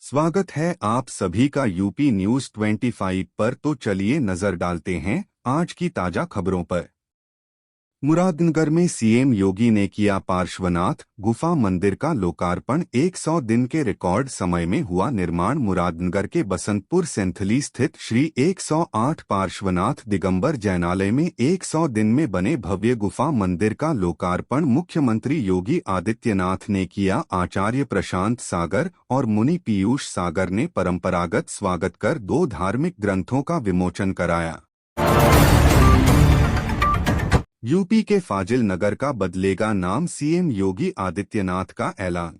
स्वागत है आप सभी का यूपी न्यूज 25 पर। तो चलिए नजर डालते हैं आज की ताजा खबरों पर। मुरादनगर में सीएम योगी ने किया पार्श्वनाथ गुफा मंदिर का लोकार्पण। 100 दिन के रिकॉर्ड समय में हुआ निर्माण। मुरादनगर के बसंतपुर सेंथली स्थित श्री 108 पार्श्वनाथ दिगंबर जैनालय में 100 दिन में बने भव्य गुफा मंदिर का लोकार्पण मुख्यमंत्री योगी आदित्यनाथ ने किया। आचार्य प्रशांत सागर और मुनि पीयूष सागर ने परंपरागत स्वागत कर 2 धार्मिक ग्रंथों का विमोचन कराया। यूपी के फाजिल नगर का बदलेगा नाम, सीएम योगी आदित्यनाथ का ऐलान।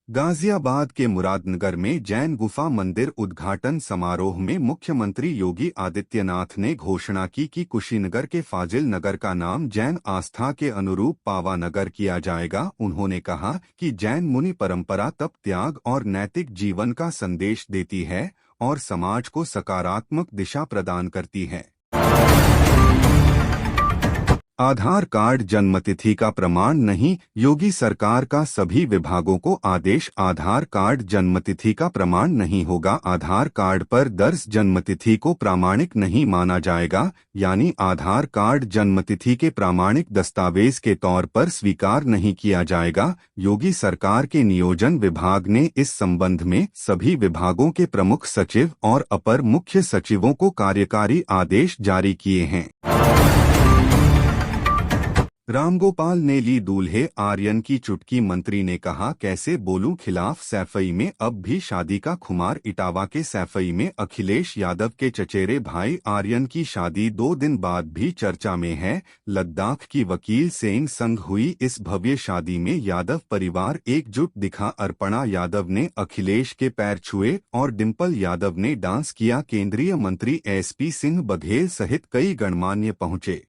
गाजियाबाद के मुरादनगर में जैन गुफा मंदिर उद्घाटन समारोह में मुख्यमंत्री योगी आदित्यनाथ ने घोषणा की कि कुशीनगर के फाजिल नगर का नाम जैन आस्था के अनुरूप पावा नगर किया जाएगा। उन्होंने कहा कि जैन मुनि परंपरा तप त्याग और नैतिक जीवन का संदेश देती है और समाज को सकारात्मक दिशा प्रदान करती है। आधार कार्ड जन्मतिथि का प्रमाण नहीं, योगी सरकार का सभी विभागों को आदेश। आधार कार्ड जन्मतिथि का प्रमाण नहीं होगा। आधार कार्ड पर दर्ज जन्मतिथि को प्रामाणिक नहीं माना जाएगा, यानी आधार कार्ड जन्मतिथि के प्रामाणिक दस्तावेज के तौर पर स्वीकार नहीं किया जाएगा। योगी सरकार के नियोजन विभाग ने इस संबंध में सभी विभागों के प्रमुख सचिव और अपर मुख्य सचिवों को कार्यकारी आदेश जारी किए हैं। रामगोपाल ने ली दूल्हे आर्यन की चुटकी, मंत्री ने कहा कैसे बोलूं खिलाफ सैफई में अब भी शादी का खुमार। इटावा के सैफई में अखिलेश यादव के चचेरे भाई आर्यन की शादी 2 दिन बाद भी चर्चा में है। लद्दाख की वकील सेंग संग हुई इस भव्य शादी में यादव परिवार एकजुट दिखा। अर्पणा यादव ने अखिलेश के पैर छुए और डिम्पल यादव ने डांस किया। केंद्रीय मंत्री एसपी सिंह बघेल सहित कई गणमान्य पहुंचे।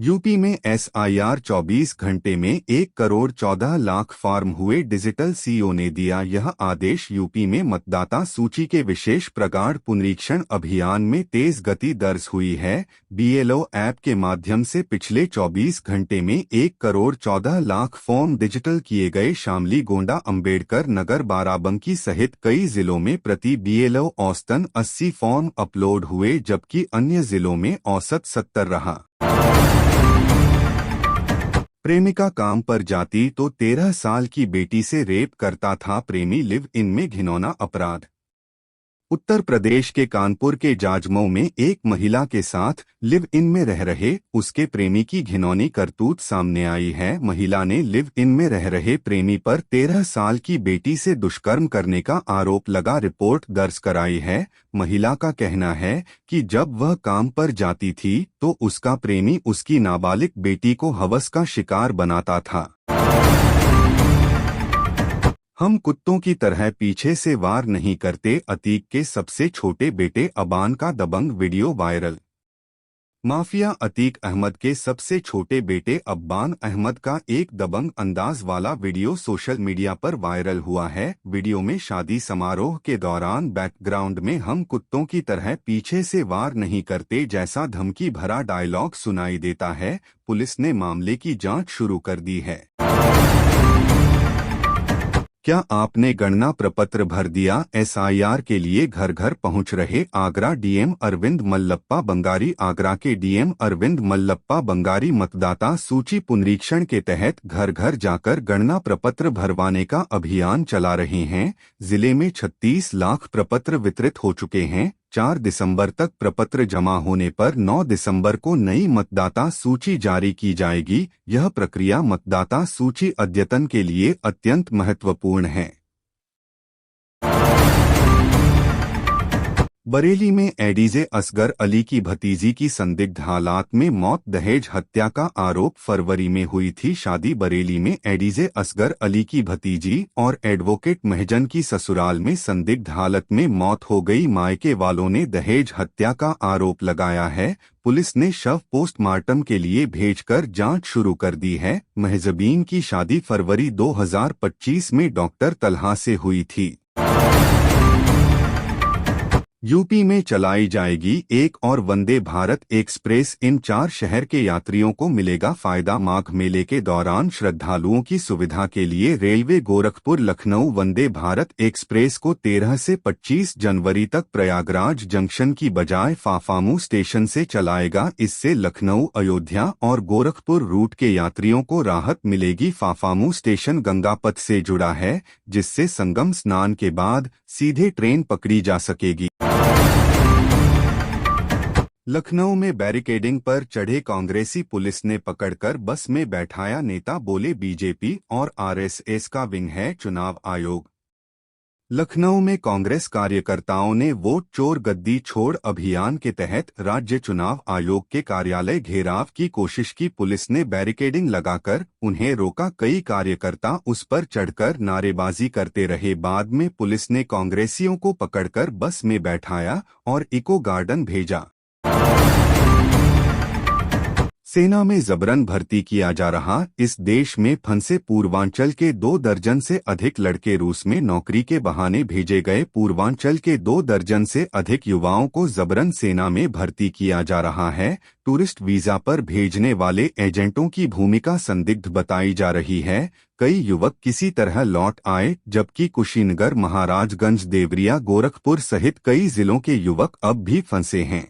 यूपी में SIR 24 घंटे में 1,14,00,000 फॉर्म हुए। डिजिटल सीओ ने दिया यह आदेश। यूपी में मतदाता सूची के विशेष प्रगाढ़ पुनरीक्षण अभियान में तेज गति दर्ज हुई है। BLO ऐप के माध्यम से पिछले 24 घंटे में 1,14,00,000 फॉर्म डिजिटल किए गए। शामली, गोंडा, अंबेडकर नगर, बाराबंकी सहित कई जिलों में प्रति BLO औसतन 80 फॉर्म अपलोड हुए, जबकि अन्य जिलों में औसत 70 रहा। प्रेमिका काम पर जाती तो 13 साल की बेटी से रेप करता था प्रेमी। लिव इन में घिनौना अपराध। उत्तर प्रदेश के कानपुर के जाजमऊ में एक महिला के साथ लिव इन में रह रहे उसके प्रेमी की घिनौनी करतूत सामने आई है। महिला ने लिव इन में रह रहे प्रेमी पर 13 साल की बेटी से दुष्कर्म करने का आरोप लगा रिपोर्ट दर्ज कराई है। महिला का कहना है कि जब वह काम पर जाती थी तो उसका प्रेमी उसकी नाबालिग बेटी को हवस का शिकार बनाता था। हम कुत्तों की तरह पीछे से वार नहीं करते, अतीक के सबसे छोटे बेटे अबान का दबंग video viral. Mafia Atiq Ahmed के सबसे छोटे बेटे अब्बान अहमद का एक दबंग अंदाज वाला वीडियो सोशल मीडिया पर वायरल हुआ है। वीडियो में शादी समारोह के दौरान बैकग्राउंड में हम कुत्तों की तरह पीछे से वार नहीं करते जैसा धमकी भरा डायलॉग सुनाई देता है। पुलिस ने मामले की जांच शुरू कर दी है। क्या आपने गणना प्रपत्र भर दिया? SIR के लिए घर घर पहुंच रहे आगरा डीएम अरविंद मल्लप्पा बंगारी। आगरा के डीएम अरविंद मल्लप्पा बंगारी मतदाता सूची पुनरीक्षण के तहत घर घर जाकर गणना प्रपत्र भरवाने का अभियान चला रहे हैं। जिले में 36 लाख प्रपत्र वितरित हो चुके हैं। 4 दिसंबर तक प्रपत्र जमा होने पर 9 दिसंबर को नई मतदाता सूची जारी की जाएगी। यह प्रक्रिया मतदाता सूची अद्यतन के लिए अत्यंत महत्वपूर्ण है। बरेली में एडीजे असगर अली की भतीजी की संदिग्ध हालात में मौत। दहेज हत्या का आरोप। फरवरी में हुई थी शादी। बरेली में एडीजे असगर अली की भतीजी और एडवोकेट महजन की ससुराल में संदिग्ध हालत में मौत हो गई। मायके वालों ने दहेज हत्या का आरोप लगाया है। पुलिस ने शव पोस्टमार्टम के लिए भेजकर जांच शुरू कर दी है। महजबीन की शादी फरवरी 2025 में डॉक्टर तलहा से हुई थी। यूपी में चलाई जाएगी एक और वंदे भारत एक्सप्रेस। इन 4 शहर के यात्रियों को मिलेगा फायदा। माघ मेले के दौरान श्रद्धालुओं की सुविधा के लिए रेलवे गोरखपुर लखनऊ वंदे भारत एक्सप्रेस को 13 से 25 जनवरी तक प्रयागराज जंक्शन की बजाय फाफामू स्टेशन से चलाएगा। इससे लखनऊ, अयोध्या और गोरखपुर रूट के यात्रियों को राहत मिलेगी। फाफामू स्टेशन गंगापथ से जुड़ा है, जिससे संगम स्नान के बाद सीधे ट्रेन पकड़ी जा सकेगी। लखनऊ में बैरिकेडिंग पर चढ़े कांग्रेसी पुलिस ने पकड़कर बस में बैठाया नेता। बोले बीजेपी और आरएसएस का विंग है चुनाव आयोग। लखनऊ में कांग्रेस कार्यकर्ताओं ने वोट चोर गद्दी छोड़ अभियान के तहत राज्य चुनाव आयोग के कार्यालय घेराव की कोशिश की। पुलिस ने बैरिकेडिंग लगाकर उन्हें रोका। कई कार्यकर्ता उस पर चढ़कर नारेबाजी करते रहे। बाद में पुलिस ने कांग्रेसियों को पकड़कर बस में बैठाया और इको गार्डन भेजा। सेना में जबरन भर्ती किया जा रहा। इस देश में फंसे पूर्वांचल के 2 दर्जन से अधिक लड़के रूस में नौकरी के बहाने भेजे गए। पूर्वांचल के 2 दर्जन से अधिक युवाओं को जबरन सेना में भर्ती किया जा रहा है। टूरिस्ट वीजा पर भेजने वाले एजेंटों की भूमिका संदिग्ध बताई जा रही है। कई युवक किसी तरह लौट आए, जबकि कुशीनगर, महाराजगंज, देवरिया, गोरखपुर सहित कई जिलों के युवक अब भी फंसे हैं।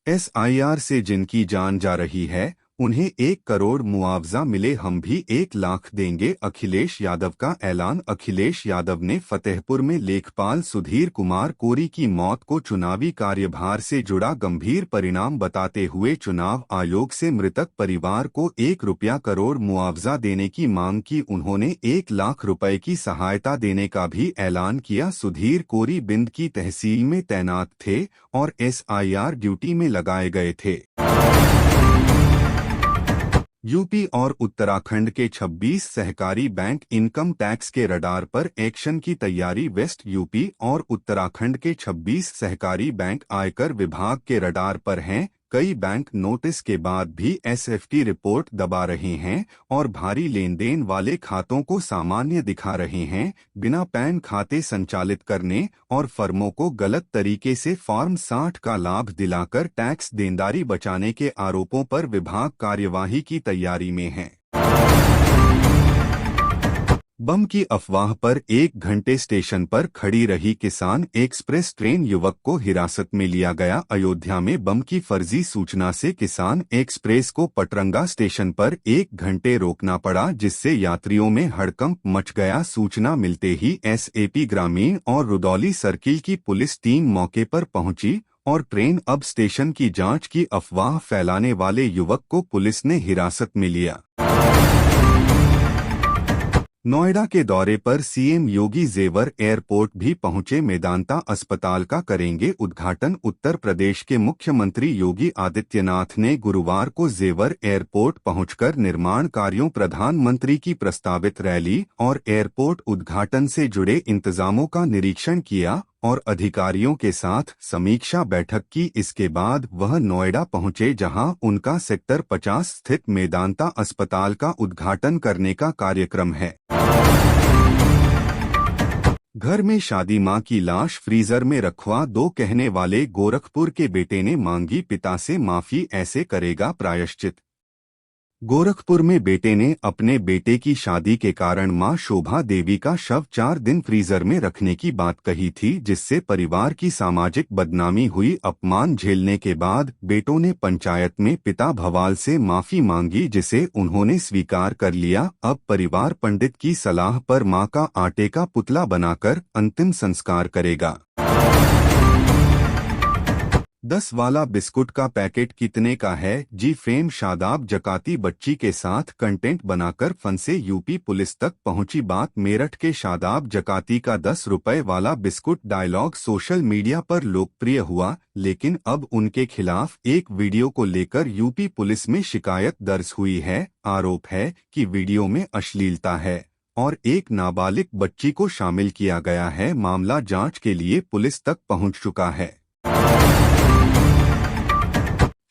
एसआईआर से जिनकी जान जा रही है, उन्हें 1 करोड़ मुआवजा मिले। हम भी 1 लाख देंगे, अखिलेश यादव का ऐलान। अखिलेश यादव ने फतेहपुर में लेखपाल सुधीर कुमार कोरी की मौत को चुनावी कार्यभार से जुड़ा गंभीर परिणाम बताते हुए चुनाव आयोग से मृतक परिवार को 1 रुपया करोड़ मुआवजा देने की मांग की। उन्होंने 1 लाख रुपए की सहायता देने का भी ऐलान किया। सुधीर कोरी बिंद की तहसील में तैनात थे और एसआईआर ड्यूटी में लगाए गए थे। यूपी और उत्तराखंड के 26 सहकारी बैंक इनकम टैक्स के रडार पर एक्शन की तैयारी। वेस्ट यूपी और उत्तराखंड के 26 सहकारी बैंक आयकर विभाग के रडार पर हैं। कई बैंक नोटिस के बाद भी एसएफटी रिपोर्ट दबा रहे हैं और भारी लेन देन वाले खातों को सामान्य दिखा रहे हैं। बिना पैन खाते संचालित करने और फर्मों को गलत तरीके से फॉर्म 60 का लाभ दिलाकर टैक्स देनदारी बचाने के आरोपों पर विभाग कार्यवाही की तैयारी में है। बम की अफवाह पर 1 घंटे स्टेशन पर खड़ी रही किसान एक्सप्रेस ट्रेन। युवक को हिरासत में लिया गया। अयोध्या में बम की फर्जी सूचना से किसान एक्सप्रेस को पटरंगा स्टेशन पर 1 घंटे रोकना पड़ा, जिससे यात्रियों में हड़कंप मच गया। सूचना मिलते ही एसएपी ग्रामीण और रुदौली सर्किल की पुलिस टीम मौके पर पहुंची और ट्रेन अब स्टेशन की जांच की अफवाह फैलाने वाले युवक को पुलिस ने हिरासत में लिया। नोएडा के दौरे पर सीएम योगी जेवर एयरपोर्ट भी पहुंचे। मेदांता अस्पताल का करेंगे उद्घाटन। उत्तर प्रदेश के मुख्यमंत्री योगी आदित्यनाथ ने गुरुवार को जेवर एयरपोर्ट पहुंचकर निर्माण कार्यों, प्रधानमंत्री की प्रस्तावित रैली और एयरपोर्ट उद्घाटन से जुड़े इंतजामों का निरीक्षण किया और अधिकारियों के साथ समीक्षा बैठक की। इसके बाद वह नोएडा पहुंचे, जहां उनका सेक्टर 50 स्थित मेदांता अस्पताल का उद्घाटन करने का कार्यक्रम है। घर में शादी, मां की लाश फ्रीजर में रखवा दो कहने वाले गोरखपुर के बेटे ने मांगी पिता से माफी, ऐसे करेगा प्रायश्चित। गोरखपुर में बेटे ने अपने बेटे की शादी के कारण मां शोभा देवी का शव 4 दिन फ्रीजर में रखने की बात कही थी, जिससे परिवार की सामाजिक बदनामी हुई। अपमान झेलने के बाद बेटों ने पंचायत में पिता भवाल से माफी मांगी, जिसे उन्होंने स्वीकार कर लिया। अब परिवार पंडित की सलाह पर मां का आटे का पुतला बनाकर अंतिम संस्कार करेगा। 10 वाला बिस्कुट का पैकेट कितने का है? जी फेम शादाब जकाती बच्ची के साथ कंटेंट बनाकर फंसे यूपी पुलिस तक पहुंची बात। मेरठ के शादाब जकाती का 10 रुपए वाला बिस्कुट डायलॉग सोशल मीडिया पर लोकप्रिय हुआ, लेकिन अब उनके खिलाफ एक वीडियो को लेकर यूपी पुलिस में शिकायत दर्ज हुई है। आरोप है कि वीडियो में अश्लीलता है और एक नाबालिग बच्ची को शामिल किया गया है। मामला जांच के लिए पुलिस तक पहुंच चुका है।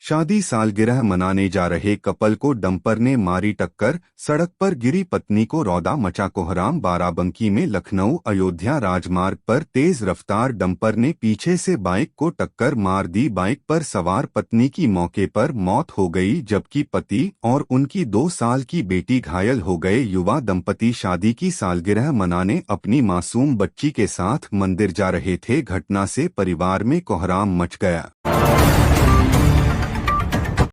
शादी सालगिरह मनाने जा रहे कपल को डंपर ने मारी टक्कर, सड़क पर गिरी पत्नी को रौदा मचा। कोहराम बाराबंकी में लखनऊ अयोध्या राजमार्ग पर तेज रफ्तार डंपर ने पीछे से बाइक को टक्कर मार दी। बाइक पर सवार पत्नी की मौके पर मौत हो गई, जबकि पति और उनकी 2 साल की बेटी घायल हो गए। युवा दंपति शादी की सालगिरह मनाने अपनी मासूम बच्ची के साथ मंदिर जा रहे थे। घटना से परिवार में कोहराम मच गया।